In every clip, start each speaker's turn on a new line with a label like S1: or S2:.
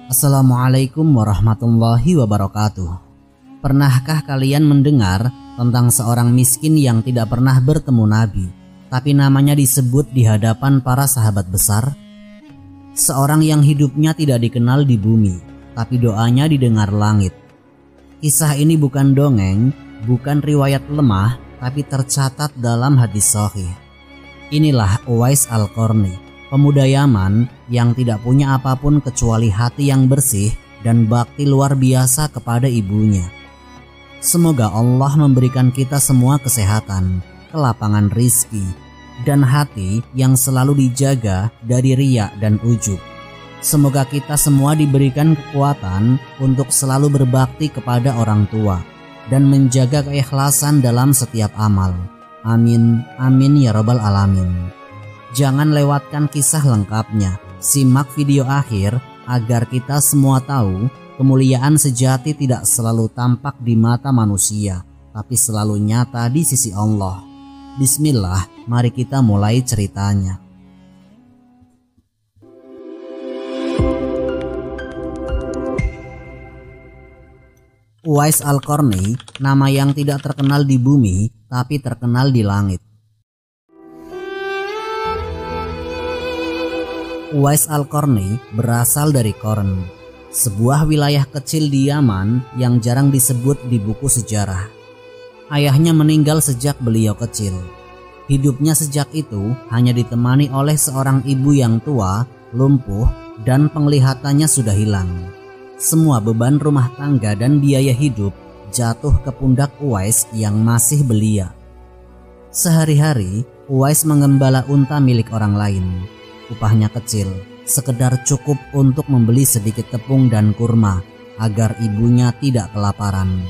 S1: Assalamualaikum warahmatullahi wabarakatuh. Pernahkah kalian mendengar tentang seorang miskin yang tidak pernah bertemu Nabi, tapi namanya disebut di hadapan para sahabat besar? Seorang yang hidupnya tidak dikenal di bumi, tapi doanya didengar langit. Kisah ini bukan dongeng, bukan riwayat lemah, tapi tercatat dalam hadis sahih. Inilah Uwais Al-Qarni, pemuda Yaman yang tidak punya apapun kecuali hati yang bersih dan bakti luar biasa kepada ibunya. Semoga Allah memberikan kita semua kesehatan, kelapangan rizki, dan hati yang selalu dijaga dari riya dan ujub. Semoga kita semua diberikan kekuatan untuk selalu berbakti kepada orang tua dan menjaga keikhlasan dalam setiap amal. Amin, amin ya rabbal alamin. Jangan lewatkan kisah lengkapnya. Simak video akhir agar kita semua tahu kemuliaan sejati tidak selalu tampak di mata manusia, tapi selalu nyata di sisi Allah. Bismillah, mari kita mulai ceritanya. Uwais Al-Qarni, nama yang tidak terkenal di bumi, tapi terkenal di langit. Uwais Al-Qarni berasal dari Qarn, sebuah wilayah kecil di Yaman yang jarang disebut di buku sejarah. Ayahnya meninggal sejak beliau kecil. Hidupnya sejak itu hanya ditemani oleh seorang ibu yang tua, lumpuh, dan penglihatannya sudah hilang. Semua beban rumah tangga dan biaya hidup jatuh ke pundak Uwais yang masih belia. Sehari-hari Uwais mengembala unta milik orang lain. Upahnya kecil, sekedar cukup untuk membeli sedikit tepung dan kurma agar ibunya tidak kelaparan.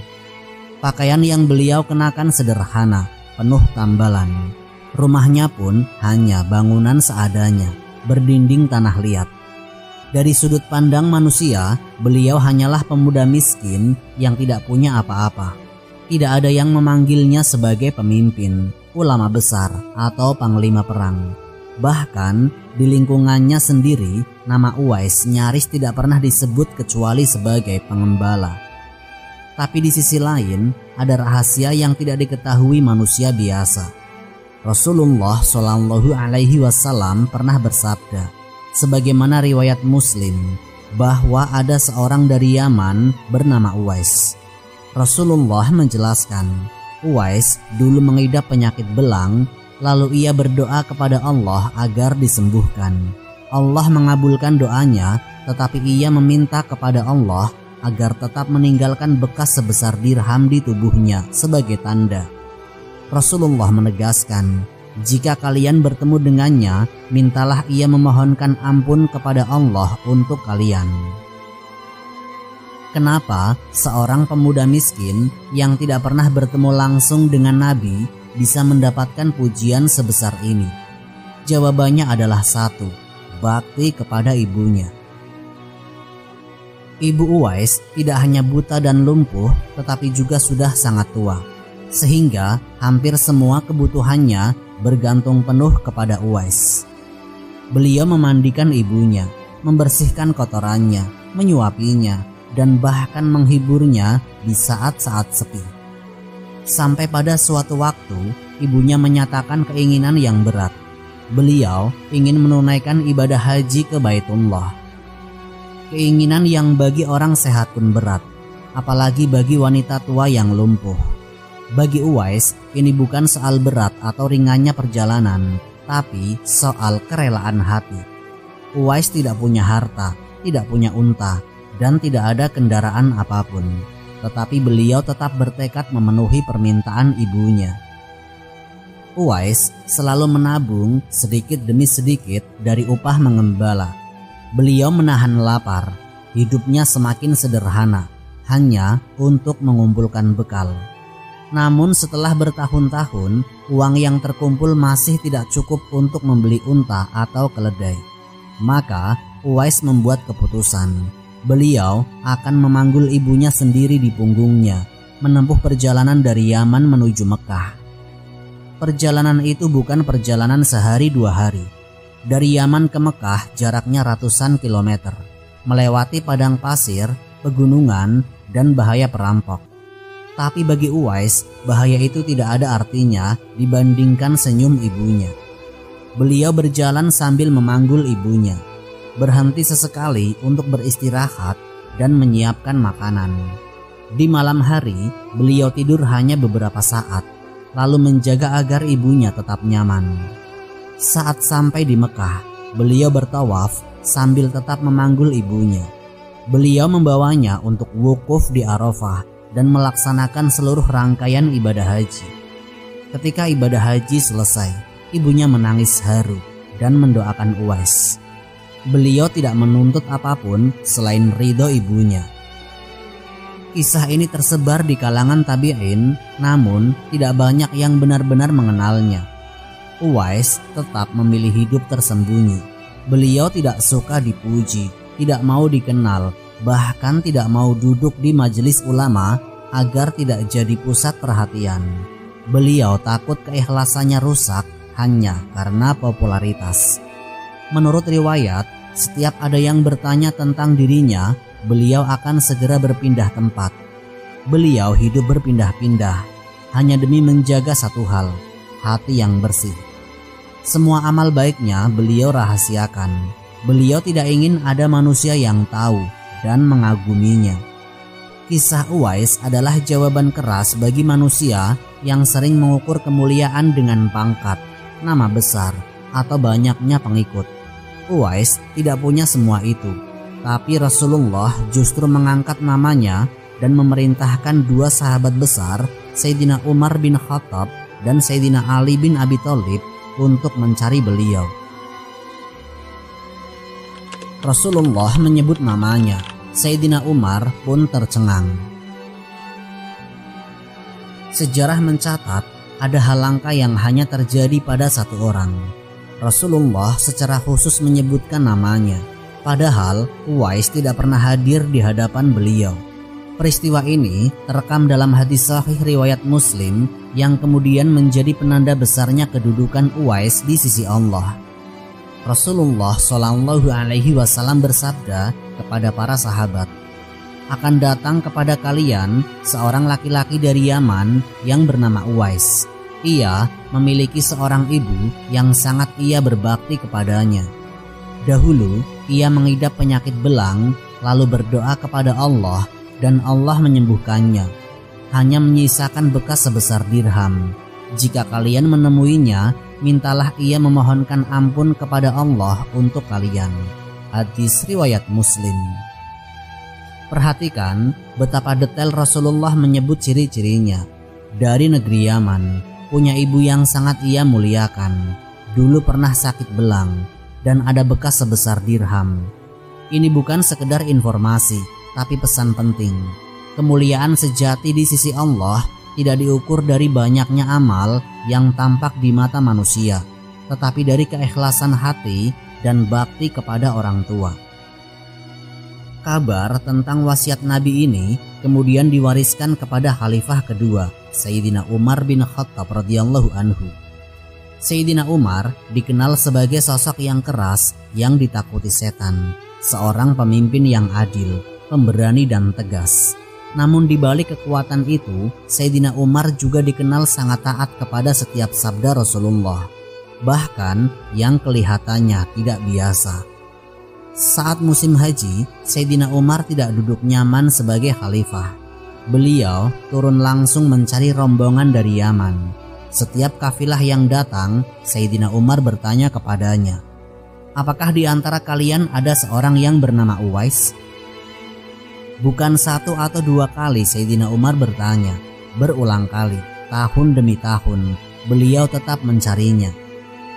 S1: Pakaian yang beliau kenakan sederhana, penuh tambalan. Rumahnya pun hanya bangunan seadanya, berdinding tanah liat. Dari sudut pandang manusia, beliau hanyalah pemuda miskin yang tidak punya apa-apa. Tidak ada yang memanggilnya sebagai pemimpin, ulama besar, atau panglima perang. Bahkan di lingkungannya sendiri, nama Uwais nyaris tidak pernah disebut kecuali sebagai pengembala. Tapi di sisi lain, ada rahasia yang tidak diketahui manusia biasa. Rasulullah Shallallahu Alaihi Wasallam pernah bersabda, sebagaimana riwayat Muslim, bahwa ada seorang dari Yaman bernama Uwais. Rasulullah menjelaskan, Uwais dulu mengidap penyakit belang. Lalu ia berdoa kepada Allah agar disembuhkan. Allah mengabulkan doanya, tetapi ia meminta kepada Allah agar tetap meninggalkan bekas sebesar dirham di tubuhnya sebagai tanda. Rasulullah menegaskan, jika kalian bertemu dengannya, mintalah ia memohonkan ampun kepada Allah untuk kalian. Kenapa seorang pemuda miskin yang tidak pernah bertemu langsung dengan Nabi bisa mendapatkan pujian sebesar ini? Jawabannya adalah satu, bakti kepada ibunya. Ibu Uwais tidak hanya buta dan lumpuh, tetapi juga sudah sangat tua, sehingga hampir semua kebutuhannya bergantung penuh kepada Uwais. Beliau memandikan ibunya, membersihkan kotorannya, menyuapinya, dan bahkan menghiburnya di saat-saat sepi. Sampai pada suatu waktu, ibunya menyatakan keinginan yang berat. Beliau ingin menunaikan ibadah haji ke Baitullah. Keinginan yang bagi orang sehat pun berat, apalagi bagi wanita tua yang lumpuh. Bagi Uwais, ini bukan soal berat atau ringannya perjalanan, tapi soal kerelaan hati. Uwais tidak punya harta, tidak punya unta, dan tidak ada kendaraan apapun. Tetapi beliau tetap bertekad memenuhi permintaan ibunya. Uwais selalu menabung sedikit demi sedikit dari upah mengembala. Beliau menahan lapar, hidupnya semakin sederhana, hanya untuk mengumpulkan bekal. Namun setelah bertahun-tahun, uang yang terkumpul masih tidak cukup untuk membeli unta atau keledai. Maka Uwais membuat keputusan. Beliau akan memanggul ibunya sendiri di punggungnya, menempuh perjalanan dari Yaman menuju Mekah. Perjalanan itu bukan perjalanan sehari dua hari. Dari Yaman ke Mekah jaraknya ratusan kilometer. melewati padang pasir, pegunungan, dan bahaya perampok. Tapi bagi Uwais, bahaya itu tidak ada artinya dibandingkan senyum ibunya. Beliau berjalan sambil memanggul ibunya, berhenti sesekali untuk beristirahat dan menyiapkan makanan. Di malam hari, beliau tidur hanya beberapa saat, lalu menjaga agar ibunya tetap nyaman. Saat sampai di Mekah, beliau bertawaf sambil tetap memanggul ibunya. Beliau membawanya untuk wukuf di Arafah dan melaksanakan seluruh rangkaian ibadah haji. Ketika ibadah haji selesai, ibunya menangis haru dan mendoakan Uwais. Beliau tidak menuntut apapun selain ridho ibunya. Kisah ini tersebar di kalangan tabi'in, namun tidak banyak yang benar-benar mengenalnya. Uwais tetap memilih hidup tersembunyi. Beliau tidak suka dipuji, tidak mau dikenal, bahkan tidak mau duduk di majelis ulama agar tidak jadi pusat perhatian. Beliau takut keikhlasannya rusak hanya karena popularitas. Menurut riwayat, setiap ada yang bertanya tentang dirinya, beliau akan segera berpindah tempat. Beliau hidup berpindah-pindah hanya demi menjaga satu hal, hati yang bersih. Semua amal baiknya beliau rahasiakan. Beliau tidak ingin ada manusia yang tahu dan mengaguminya. Kisah Uwais adalah jawaban keras bagi manusia yang sering mengukur kemuliaan dengan pangkat, nama besar, atau banyaknya pengikut. Uwais tidak punya semua itu, tapi Rasulullah justru mengangkat namanya dan memerintahkan dua sahabat besar, Sayyidina Umar bin Khattab dan Sayyidina Ali bin Abi Thalib, untuk mencari beliau. Rasulullah menyebut namanya. Sayyidina Umar pun tercengang. Sejarah mencatat ada hal langka yang hanya terjadi pada satu orang. Rasulullah secara khusus menyebutkan namanya, padahal Uwais tidak pernah hadir di hadapan beliau. Peristiwa ini terekam dalam hadis sahih riwayat Muslim yang kemudian menjadi penanda besarnya kedudukan Uwais di sisi Allah. Rasulullah Shallallahu Alaihi Wasallam bersabda kepada para sahabat, "Akan datang kepada kalian seorang laki-laki dari Yaman yang bernama Uwais. Ia memiliki seorang ibu yang sangat ia berbakti kepadanya. Dahulu ia mengidap penyakit belang, lalu berdoa kepada Allah dan Allah menyembuhkannya. Hanya menyisakan bekas sebesar dirham. Jika kalian menemuinya, mintalah ia memohonkan ampun kepada Allah untuk kalian." Hadis riwayat Muslim. Perhatikan betapa detail Rasulullah menyebut ciri-cirinya. Dari negeri Yaman, punya ibu yang sangat ia muliakan, dulu pernah sakit belang, dan ada bekas sebesar dirham. Ini bukan sekedar informasi, tapi pesan penting. Kemuliaan sejati di sisi Allah tidak diukur dari banyaknya amal yang tampak di mata manusia, tetapi dari keikhlasan hati dan bakti kepada orang tua. Kabar tentang wasiat Nabi ini kemudian diwariskan kepada Khalifah kedua, Sayyidina Umar bin Khattab radhiyallahu anhu. Sayyidina Umar dikenal sebagai sosok yang keras yang ditakuti setan, seorang pemimpin yang adil, pemberani dan tegas. Namun di balik kekuatan itu, Sayyidina Umar juga dikenal sangat taat kepada setiap sabda Rasulullah, bahkan yang kelihatannya tidak biasa. Saat musim haji, Sayyidina Umar tidak duduk nyaman sebagai khalifah. Beliau turun langsung mencari rombongan dari Yaman. Setiap kafilah yang datang, Sayyidina Umar bertanya kepadanya, "Apakah di antara kalian ada seorang yang bernama Uwais?" Bukan satu atau dua kali Sayyidina Umar bertanya, berulang kali, tahun demi tahun, beliau tetap mencarinya.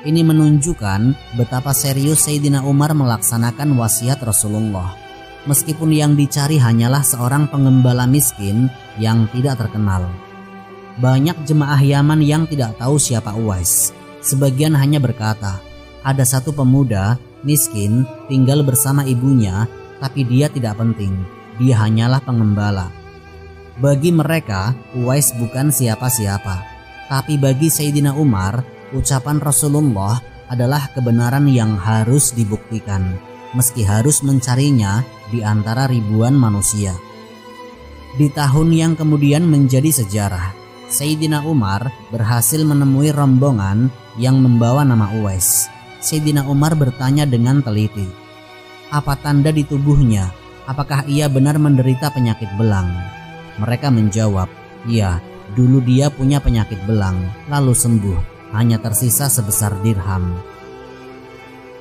S1: Ini menunjukkan betapa serius Sayyidina Umar melaksanakan wasiat Rasulullah. Meskipun yang dicari hanyalah seorang pengembala miskin yang tidak terkenal. Banyak jemaah Yaman yang tidak tahu siapa Uwais. Sebagian hanya berkata, ada satu pemuda miskin tinggal bersama ibunya, tapi dia tidak penting, dia hanyalah pengembala. Bagi mereka, Uwais bukan siapa-siapa. Tapi bagi Sayyidina Umar, ucapan Rasulullah adalah kebenaran yang harus dibuktikan, meski harus mencarinya di antara ribuan manusia. Di tahun yang kemudian menjadi sejarah, Sayyidina Umar berhasil menemui rombongan yang membawa nama Uwais. Sayyidina Umar bertanya dengan teliti, apa tanda di tubuhnya? Apakah ia benar menderita penyakit belang? Mereka menjawab, iya, dulu dia punya penyakit belang, lalu sembuh, hanya tersisa sebesar dirham.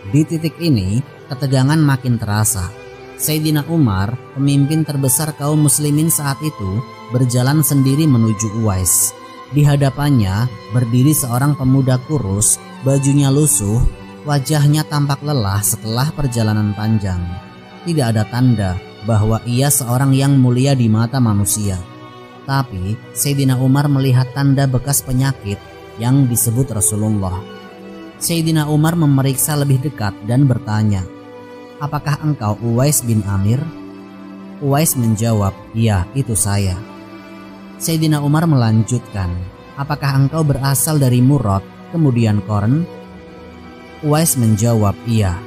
S1: Di titik ini, ketegangan makin terasa. Sayyidina Umar, pemimpin terbesar kaum muslimin saat itu, berjalan sendiri menuju Uwais. Di hadapannya berdiri seorang pemuda kurus, bajunya lusuh, wajahnya tampak lelah setelah perjalanan panjang. Tidak ada tanda bahwa ia seorang yang mulia di mata manusia. Tapi Sayyidina Umar melihat tanda bekas penyakit yang disebut Rasulullah. Sayyidina Umar memeriksa lebih dekat dan bertanya, apakah engkau Uwais bin Amir? Uwais menjawab, iya, itu saya. Sayyidina Umar melanjutkan, apakah engkau berasal dari Murad, kemudian Qarn? Uwais menjawab, iya.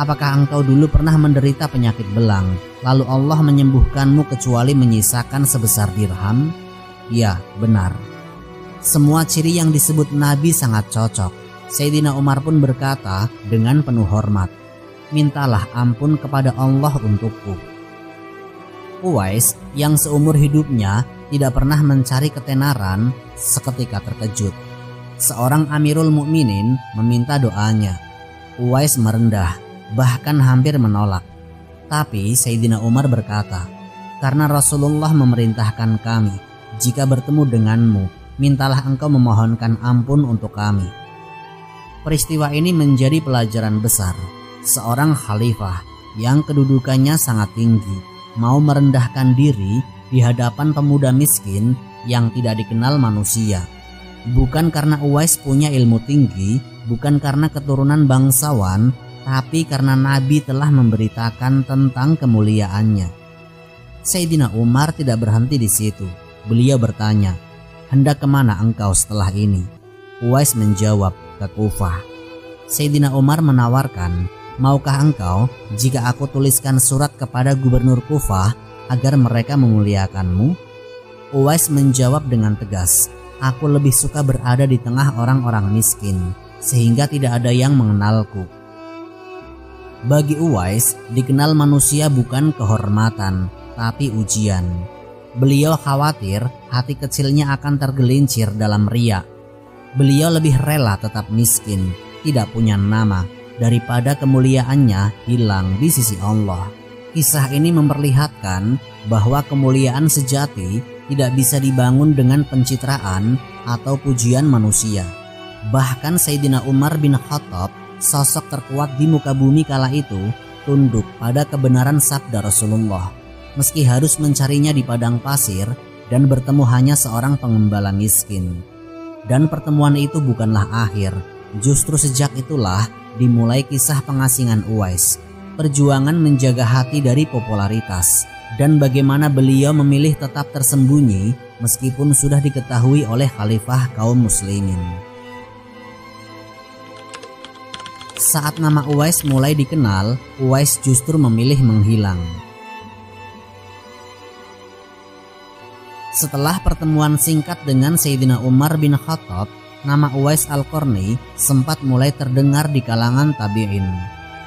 S1: Apakah engkau dulu pernah menderita penyakit belang, lalu Allah menyembuhkanmu kecuali menyisakan sebesar dirham? Ya, benar. Semua ciri yang disebut Nabi sangat cocok. Sayyidina Umar pun berkata dengan penuh hormat, mintalah ampun kepada Allah untukku. Uwais yang seumur hidupnya tidak pernah mencari ketenaran seketika terkejut. Seorang Amirul Mukminin meminta doanya. Uwais merendah, bahkan hampir menolak. Tapi Sayyidina Umar berkata, karena Rasulullah memerintahkan kami, jika bertemu denganmu, mintalah engkau memohonkan ampun untuk kami. Peristiwa ini menjadi pelajaran besar. Seorang khalifah yang kedudukannya sangat tinggi mau merendahkan diri di hadapan pemuda miskin yang tidak dikenal manusia. Bukan karena Uwais punya ilmu tinggi, bukan karena keturunan bangsawan, tapi karena Nabi telah memberitakan tentang kemuliaannya. Sayyidina Umar tidak berhenti di situ. Beliau bertanya, hendak kemana engkau setelah ini? Uwais menjawab, ke Kufah. Sayyidina Umar menawarkan, maukah engkau jika aku tuliskan surat kepada gubernur Kufah agar mereka memuliakanmu? Uwais menjawab dengan tegas, aku lebih suka berada di tengah orang-orang miskin, sehingga tidak ada yang mengenalku. Bagi Uwais, dikenal manusia bukan kehormatan, tapi ujian. Beliau khawatir hati kecilnya akan tergelincir dalam riya. Beliau lebih rela tetap miskin, tidak punya nama, daripada kemuliaannya hilang di sisi Allah. Kisah ini memperlihatkan bahwa kemuliaan sejati tidak bisa dibangun dengan pencitraan atau pujian manusia. Bahkan Sayyidina Umar bin Khattab, sosok terkuat di muka bumi kala itu, tunduk pada kebenaran sabda Rasulullah, meski harus mencarinya di padang pasir dan bertemu hanya seorang pengembala miskin. Dan pertemuan itu bukanlah akhir. Justru sejak itulah dimulai kisah pengasingan Uwais, perjuangan menjaga hati dari popularitas, dan bagaimana beliau memilih tetap tersembunyi meskipun sudah diketahui oleh khalifah kaum muslimin. Saat nama Uwais mulai dikenal, Uwais justru memilih menghilang. Setelah pertemuan singkat dengan Sayyidina Umar bin Khattab, nama Uwais Al-Qarni sempat mulai terdengar di kalangan tabi'in.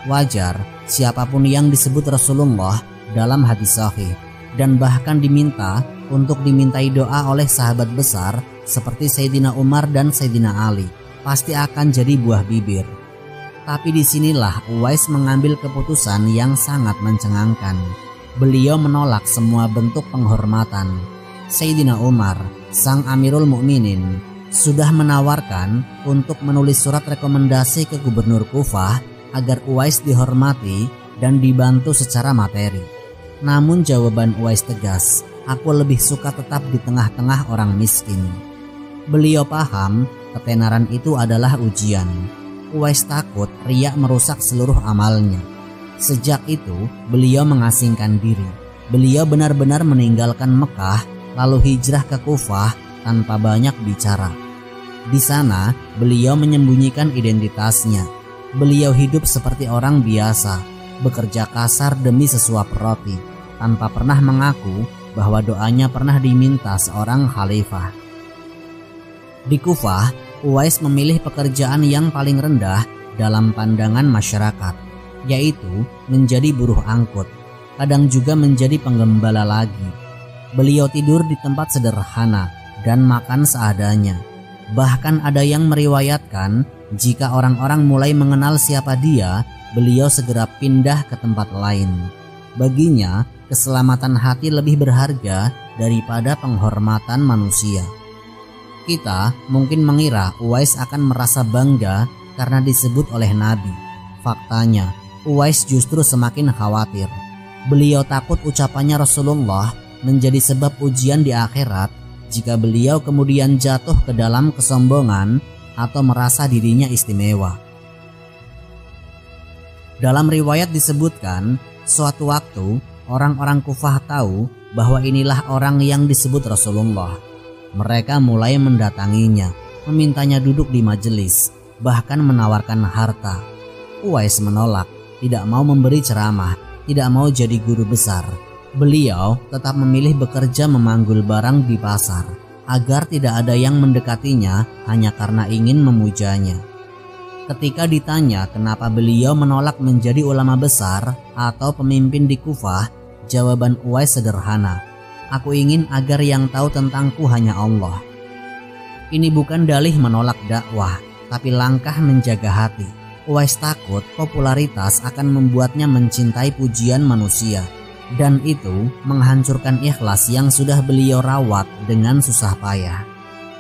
S1: Wajar siapapun yang disebut Rasulullah dalam hadis sahih, dan bahkan diminta untuk dimintai doa oleh sahabat besar seperti Sayyidina Umar dan Sayyidina Ali, pasti akan jadi buah bibir. Tapi disinilah Uwais mengambil keputusan yang sangat mencengangkan. Beliau menolak semua bentuk penghormatan. Sayyidina Umar, sang Amirul Mukminin, sudah menawarkan untuk menulis surat rekomendasi ke gubernur Kufah agar Uwais dihormati dan dibantu secara materi. Namun jawaban Uwais tegas, aku lebih suka tetap di tengah-tengah orang miskin. Beliau paham ketenaran itu adalah ujian. Uwais takut riya merusak seluruh amalnya. Sejak itu beliau mengasingkan diri. Beliau benar-benar meninggalkan Mekah lalu hijrah ke Kufah tanpa banyak bicara. Di sana beliau menyembunyikan identitasnya. Beliau hidup seperti orang biasa, bekerja kasar demi sesuap roti, tanpa pernah mengaku bahwa doanya pernah diminta seorang khalifah. Di Kufah, Uwais memilih pekerjaan yang paling rendah dalam pandangan masyarakat, yaitu menjadi buruh angkut, kadang juga menjadi penggembala lagi. Beliau tidur di tempat sederhana dan makan seadanya. Bahkan ada yang meriwayatkan jika orang-orang mulai mengenal siapa dia, beliau segera pindah ke tempat lain. Baginya, keselamatan hati lebih berharga daripada penghormatan manusia. Kita mungkin mengira Uwais akan merasa bangga karena disebut oleh Nabi. Faktanya, Uwais justru semakin khawatir. Beliau takut ucapannya Rasulullah menjadi sebab ujian di akhirat jika beliau kemudian jatuh ke dalam kesombongan atau merasa dirinya istimewa. Dalam riwayat disebutkan, suatu waktu orang-orang Kufah tahu bahwa inilah orang yang disebut Rasulullah. Mereka mulai mendatanginya, memintanya duduk di majelis, bahkan menawarkan harta. Uwais menolak, tidak mau memberi ceramah, tidak mau jadi guru besar. Beliau tetap memilih bekerja memanggul barang di pasar, agar tidak ada yang mendekatinya hanya karena ingin memujanya. Ketika ditanya kenapa beliau menolak menjadi ulama besar atau pemimpin di Kufah, jawaban Uwais sederhana. Aku ingin agar yang tahu tentangku hanya Allah. Ini bukan dalih menolak dakwah, tapi langkah menjaga hati. Uwais takut popularitas akan membuatnya mencintai pujian manusia, dan itu menghancurkan ikhlas yang sudah beliau rawat dengan susah payah.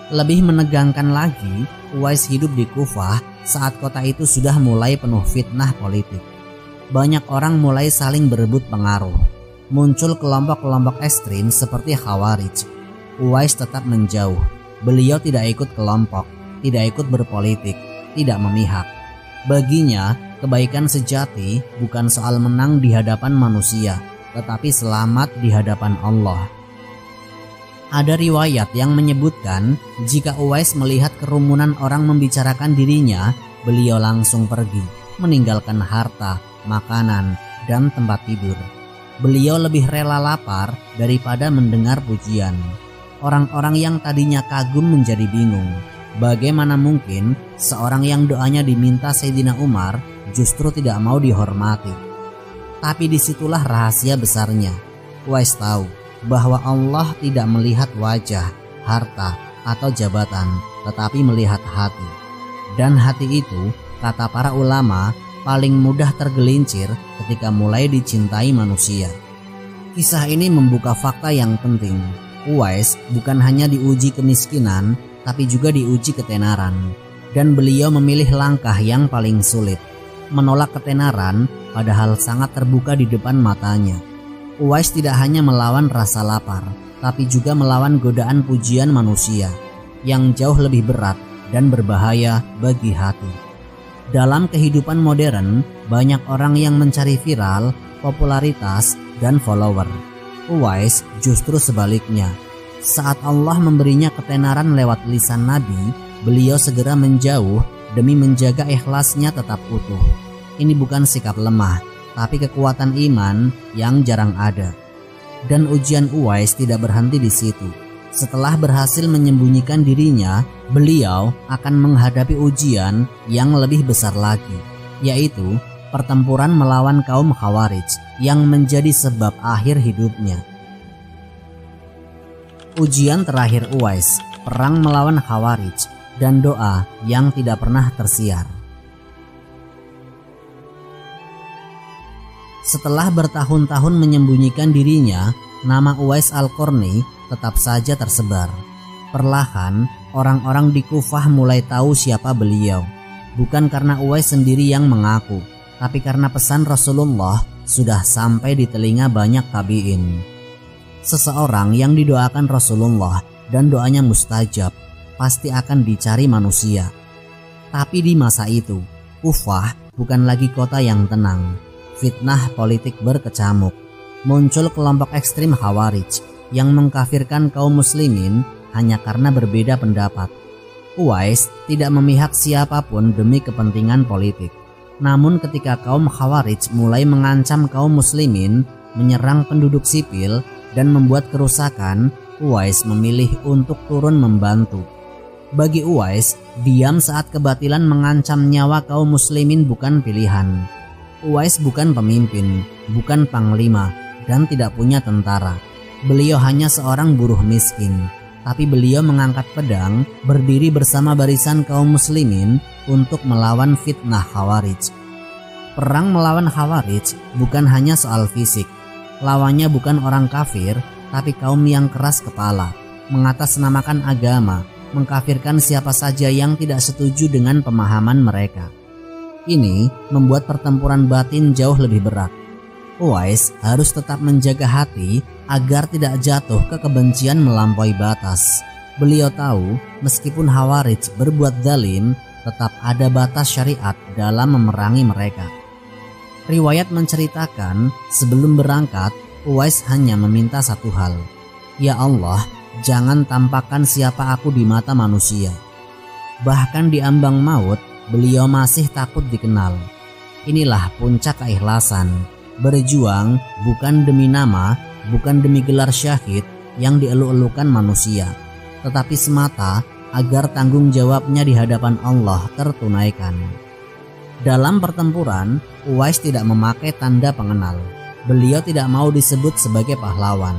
S1: Lebih menegangkan lagi, Uwais hidup di Kufah saat kota itu sudah mulai penuh fitnah politik. Banyak orang mulai saling berebut pengaruh. Muncul kelompok-kelompok ekstrim seperti Khawarij. Uwais tetap menjauh. Beliau tidak ikut kelompok, tidak ikut berpolitik, tidak memihak. Baginya, kebaikan sejati bukan soal menang di hadapan manusia, tetapi selamat di hadapan Allah. Ada riwayat yang menyebutkan jika Uwais melihat kerumunan orang membicarakan dirinya, beliau langsung pergi, meninggalkan harta, makanan, dan tempat tidur. Beliau lebih rela lapar daripada mendengar pujian. Orang-orang yang tadinya kagum menjadi bingung. Bagaimana mungkin seorang yang doanya diminta Sayyidina Umar justru tidak mau dihormati? Tapi disitulah rahasia besarnya. Uwais tahu bahwa Allah tidak melihat wajah, harta, atau jabatan, tetapi melihat hati. Dan hati itu, kata para ulama, paling mudah tergelincir ketika mulai dicintai manusia. Kisah ini membuka fakta yang penting. Uwais bukan hanya diuji kemiskinan, tapi juga diuji ketenaran. Dan beliau memilih langkah yang paling sulit, menolak ketenaran padahal sangat terbuka di depan matanya. Uwais tidak hanya melawan rasa lapar, tapi juga melawan godaan pujian manusia yang jauh lebih berat dan berbahaya bagi hati. Dalam kehidupan modern, banyak orang yang mencari viral, popularitas, dan follower. Uwais justru sebaliknya. Saat Allah memberinya ketenaran lewat lisan Nabi, beliau segera menjauh demi menjaga ikhlasnya tetap utuh. Ini bukan sikap lemah, tapi kekuatan iman yang jarang ada. Dan ujian Uwais tidak berhenti di situ. Setelah berhasil menyembunyikan dirinya, beliau akan menghadapi ujian yang lebih besar lagi, yaitu pertempuran melawan kaum Khawarij yang menjadi sebab akhir hidupnya. Ujian terakhir Uwais, perang melawan Khawarij, dan doa yang tidak pernah tersiar. Setelah bertahun-tahun menyembunyikan dirinya, nama Uwais Al-Qarni tetap saja tersebar. Perlahan, orang-orang di Kufah mulai tahu siapa beliau. Bukan karena Uwais sendiri yang mengaku, tapi karena pesan Rasulullah sudah sampai di telinga banyak tabi'in. Seseorang yang didoakan Rasulullah dan doanya mustajab, pasti akan dicari manusia. Tapi di masa itu, Kufah bukan lagi kota yang tenang. Fitnah politik berkecamuk. Muncul kelompok ekstrim Khawarij yang mengkafirkan kaum muslimin hanya karena berbeda pendapat. Uwais tidak memihak siapapun demi kepentingan politik. Namun ketika kaum Khawarij mulai mengancam kaum muslimin, menyerang penduduk sipil, dan membuat kerusakan, Uwais memilih untuk turun membantu. Bagi Uwais, diam saat kebatilan mengancam nyawa kaum muslimin bukan pilihan. Uwais bukan pemimpin, bukan panglima, dan tidak punya tentara. Beliau hanya seorang buruh miskin, tapi beliau mengangkat pedang, berdiri bersama barisan kaum muslimin untuk melawan fitnah Khawarij. Perang melawan Khawarij bukan hanya soal fisik. Lawannya bukan orang kafir, tapi kaum yang keras kepala, mengatasnamakan agama, mengkafirkan siapa saja yang tidak setuju dengan pemahaman mereka. Ini membuat pertempuran batin jauh lebih berat. Uwais harus tetap menjaga hati agar tidak jatuh ke kebencian melampaui batas. Beliau tahu meskipun Khawarij berbuat zalim, tetap ada batas syariat dalam memerangi mereka. Riwayat menceritakan sebelum berangkat, Uwais hanya meminta satu hal. Ya Allah, jangan tampakkan siapa aku di mata manusia. Bahkan di ambang maut, beliau masih takut dikenal. Inilah puncak keikhlasan. Berjuang bukan demi nama, bukan demi gelar syahid yang dieluk-elukan manusia, tetapi semata agar tanggung jawabnya di hadapan Allah tertunaikan. Dalam pertempuran, Uwais tidak memakai tanda pengenal. Beliau tidak mau disebut sebagai pahlawan.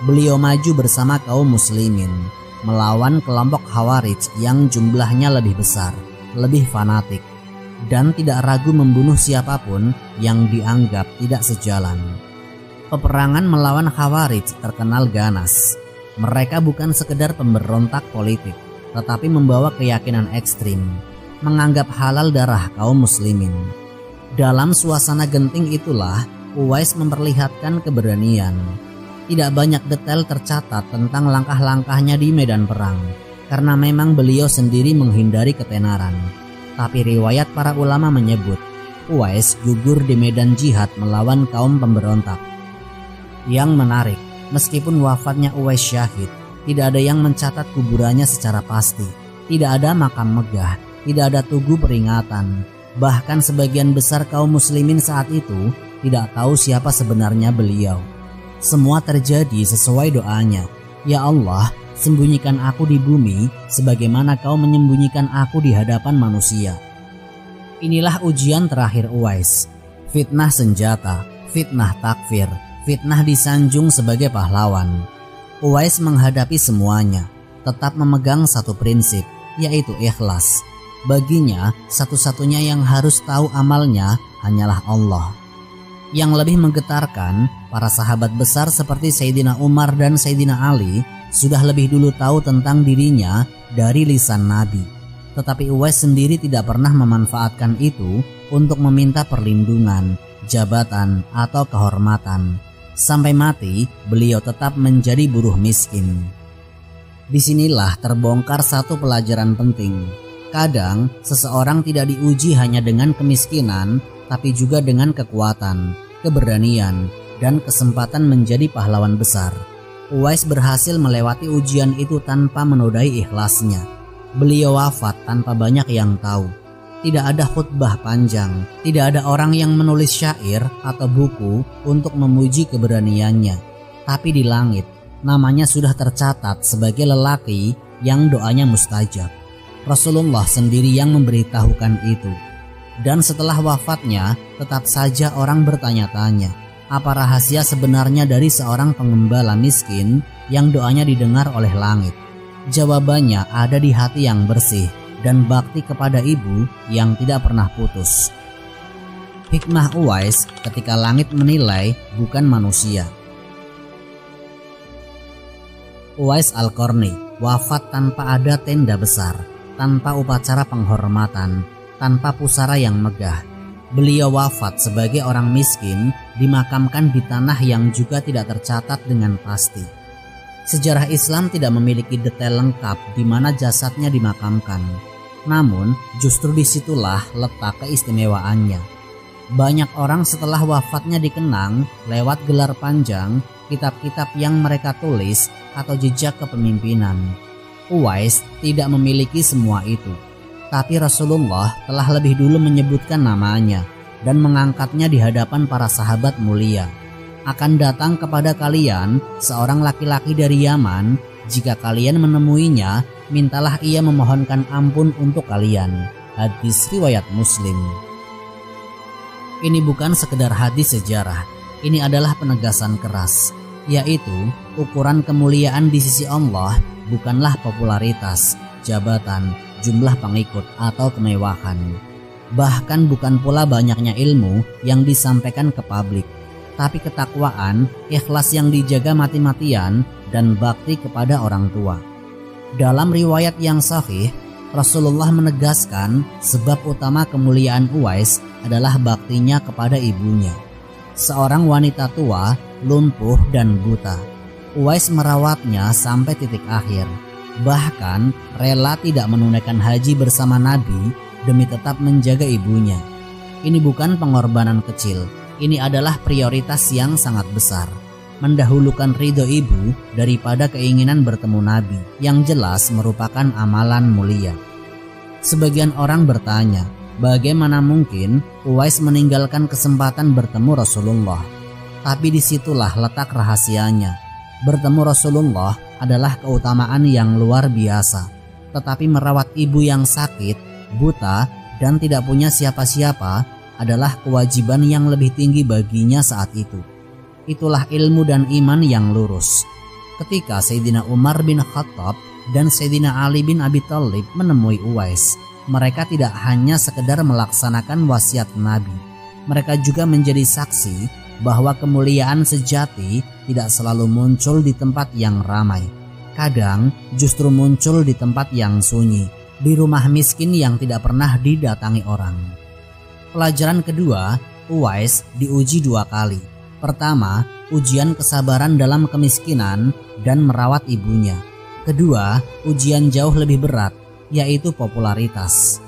S1: Beliau maju bersama kaum muslimin, melawan kelompok Khawarij yang jumlahnya lebih besar, lebih fanatik, dan tidak ragu membunuh siapapun yang dianggap tidak sejalan. Peperangan melawan Khawarij terkenal ganas. Mereka bukan sekedar pemberontak politik, tetapi membawa keyakinan ekstrim, menganggap halal darah kaum muslimin. Dalam suasana genting itulah Uwais memperlihatkan keberanian. Tidak banyak detail tercatat tentang langkah-langkahnya di medan perang, karena memang beliau sendiri menghindari ketenaran. Tapi riwayat para ulama menyebut Uwais gugur di medan jihad melawan kaum pemberontak. Yang menarik, meskipun wafatnya Uwais syahid, tidak ada yang mencatat kuburannya secara pasti. Tidak ada makam megah, tidak ada tugu peringatan. Bahkan sebagian besar kaum muslimin saat itu tidak tahu siapa sebenarnya beliau. Semua terjadi sesuai doanya. Ya Allah, sembunyikan aku di bumi sebagaimana kau menyembunyikan aku di hadapan manusia. Inilah ujian terakhir Uwais. Fitnah senjata, fitnah takfir, fitnah disanjung sebagai pahlawan. Uwais menghadapi semuanya, tetap memegang satu prinsip, yaitu ikhlas. Baginya, satu-satunya yang harus tahu amalnya hanyalah Allah. Yang lebih menggetarkan, para sahabat besar seperti Sayyidina Umar dan Sayyidina Ali sudah lebih dulu tahu tentang dirinya dari lisan Nabi. Tetapi Uwais sendiri tidak pernah memanfaatkan itu untuk meminta perlindungan, jabatan, atau kehormatan. Sampai mati, beliau tetap menjadi buruh miskin. Disinilah terbongkar satu pelajaran penting. Kadang, seseorang tidak diuji hanya dengan kemiskinan, tapi juga dengan kekuatan, keberanian, dan kesempatan menjadi pahlawan besar. Uwais berhasil melewati ujian itu tanpa menodai ikhlasnya. Beliau wafat tanpa banyak yang tahu. Tidak ada khutbah panjang, tidak ada orang yang menulis syair atau buku untuk memuji keberaniannya. Tapi di langit, namanya sudah tercatat sebagai lelaki yang doanya mustajab. Rasulullah sendiri yang memberitahukan itu. Dan setelah wafatnya, tetap saja orang bertanya-tanya, apa rahasia sebenarnya dari seorang pengembala miskin yang doanya didengar oleh langit? Jawabannya ada di hati yang bersih dan bakti kepada ibu yang tidak pernah putus. Hikmah Uwais ketika langit menilai bukan manusia. Uwais Al-Qarni wafat tanpa ada tenda besar, tanpa upacara penghormatan, tanpa pusara yang megah. Beliau wafat sebagai orang miskin, dimakamkan di tanah yang juga tidak tercatat dengan pasti. Sejarah Islam tidak memiliki detail lengkap di mana jasadnya dimakamkan. Namun, justru disitulah letak keistimewaannya. Banyak orang setelah wafatnya dikenang lewat gelar panjang, kitab-kitab yang mereka tulis, atau jejak kepemimpinan. Uwais tidak memiliki semua itu. Tapi Rasulullah telah lebih dulu menyebutkan namanya dan mengangkatnya di hadapan para sahabat mulia. Akan datang kepada kalian seorang laki-laki dari Yaman, jika kalian menemuinya, mintalah ia memohonkan ampun untuk kalian. Hadis riwayat Muslim. Ini bukan sekedar hadis sejarah, ini adalah penegasan keras, yaitu ukuran kemuliaan di sisi Allah bukanlah popularitas, jabatan, jumlah pengikut, atau kemewahan. Bahkan bukan pula banyaknya ilmu yang disampaikan ke publik, tapi ketakwaan, ikhlas yang dijaga mati-matian, dan bakti kepada orang tua. Dalam riwayat yang sahih, Rasulullah menegaskan sebab utama kemuliaan Uwais adalah baktinya kepada ibunya. Seorang wanita tua, lumpuh dan buta. Uwais merawatnya sampai titik akhir. Bahkan rela tidak menunaikan haji bersama Nabi demi tetap menjaga ibunya. Ini bukan pengorbanan kecil. Ini adalah prioritas yang sangat besar. Mendahulukan ridho ibu daripada keinginan bertemu Nabi, yang jelas merupakan amalan mulia. Sebagian orang bertanya, bagaimana mungkin Uwais meninggalkan kesempatan bertemu Rasulullah? Tapi disitulah letak rahasianya. Bertemu Rasulullah adalah keutamaan yang luar biasa. Tetapi merawat ibu yang sakit, buta, dan tidak punya siapa-siapa adalah kewajiban yang lebih tinggi baginya saat itu. Itulah ilmu dan iman yang lurus. Ketika Sayyidina Umar bin Khattab dan Sayyidina Ali bin Abi Thalib menemui Uwais, mereka tidak hanya sekedar melaksanakan wasiat Nabi. Mereka juga menjadi saksi bahwa kemuliaan sejati tidak selalu muncul di tempat yang ramai. Kadang justru muncul di tempat yang sunyi, di rumah miskin yang tidak pernah didatangi orang. Pelajaran kedua, Uwais diuji 2 kali. Pertama, ujian kesabaran dalam kemiskinan dan merawat ibunya. Kedua, ujian jauh lebih berat, yaitu popularitas.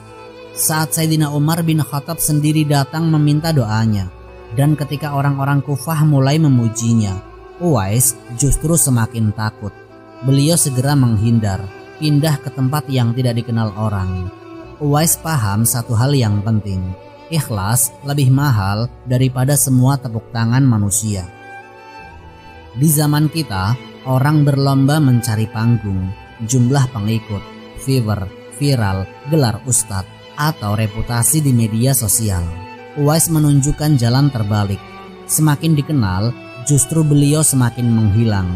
S1: Saat Sayyidina Umar bin Khattab sendiri datang meminta doanya, dan ketika orang-orang Kufah mulai memujinya, Uwais justru semakin takut. Beliau segera menghindar, pindah ke tempat yang tidak dikenal orang. Uwais paham satu hal yang penting. Ikhlas lebih mahal daripada semua tepuk tangan manusia. Di zaman kita, orang berlomba mencari panggung, jumlah pengikut, viewer, viral, gelar ustadz, atau reputasi di media sosial. Uwais menunjukkan jalan terbalik. Semakin dikenal, justru beliau semakin menghilang.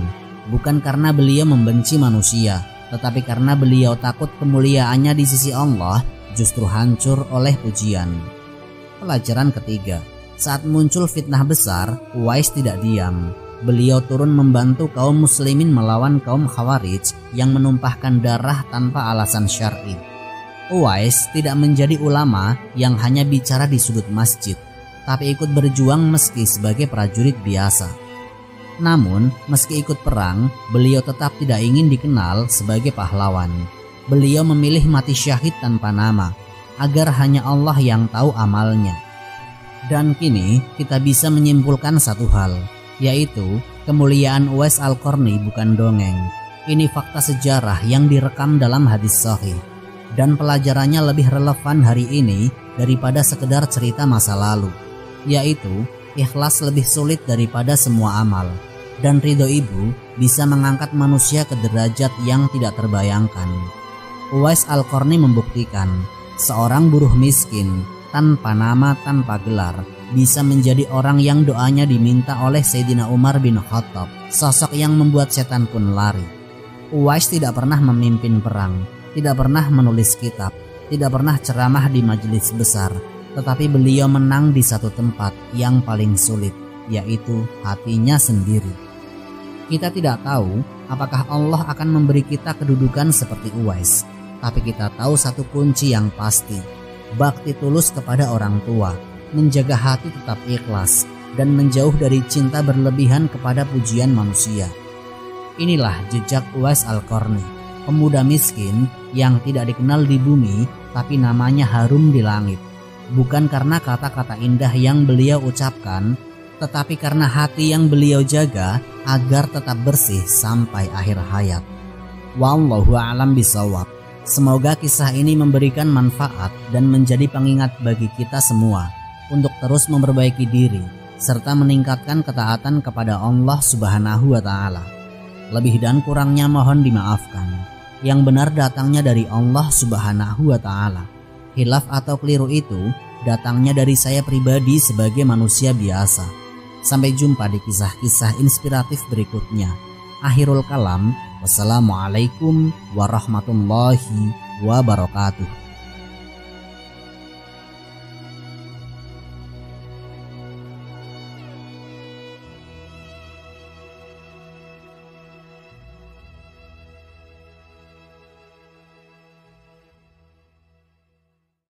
S1: Bukan karena beliau membenci manusia, tetapi karena beliau takut kemuliaannya di sisi Allah justru hancur oleh pujian. Pelajaran ketiga, saat muncul fitnah besar, Uwais tidak diam. Beliau turun membantu kaum muslimin melawan kaum Khawarij yang menumpahkan darah tanpa alasan syar'i. Uwais tidak menjadi ulama yang hanya bicara di sudut masjid, tapi ikut berjuang meski sebagai prajurit biasa. Namun, meski ikut perang, beliau tetap tidak ingin dikenal sebagai pahlawan. Beliau memilih mati syahid tanpa nama, agar hanya Allah yang tahu amalnya. Dan kini kita bisa menyimpulkan satu hal, yaitu kemuliaan Uwais Al-Qarni bukan dongeng. Ini fakta sejarah yang direkam dalam hadis sahih, dan pelajarannya lebih relevan hari ini daripada sekedar cerita masa lalu, yaitu ikhlas lebih sulit daripada semua amal, dan ridho ibu bisa mengangkat manusia ke derajat yang tidak terbayangkan. Uwais Al-Qarni membuktikan seorang buruh miskin, tanpa nama, tanpa gelar, bisa menjadi orang yang doanya diminta oleh Sayyidina Umar bin Khattab, sosok yang membuat setan pun lari. Uwais tidak pernah memimpin perang, tidak pernah menulis kitab, tidak pernah ceramah di majelis besar, tetapi beliau menang di satu tempat yang paling sulit, yaitu hatinya sendiri. Kita tidak tahu apakah Allah akan memberi kita kedudukan seperti Uwais, tapi kita tahu satu kunci yang pasti, bakti tulus kepada orang tua, menjaga hati tetap ikhlas, dan menjauh dari cinta berlebihan kepada pujian manusia. Inilah jejak Uwais Al-Qarni, pemuda miskin yang tidak dikenal di bumi, tapi namanya harum di langit. Bukan karena kata-kata indah yang beliau ucapkan, tetapi karena hati yang beliau jaga agar tetap bersih sampai akhir hayat. Wallahu a'lam bishawab. Semoga kisah ini memberikan manfaat dan menjadi pengingat bagi kita semua untuk terus memperbaiki diri serta meningkatkan ketaatan kepada Allah Subhanahu wa Ta'ala. Lebih dan kurangnya mohon dimaafkan. Yang benar datangnya dari Allah Subhanahu wa Ta'ala. Khilaf atau keliru itu datangnya dari saya pribadi sebagai manusia biasa. Sampai jumpa di kisah-kisah inspiratif berikutnya. Akhirul kalam. Wassalamualaikum warahmatullahi wabarakatuh.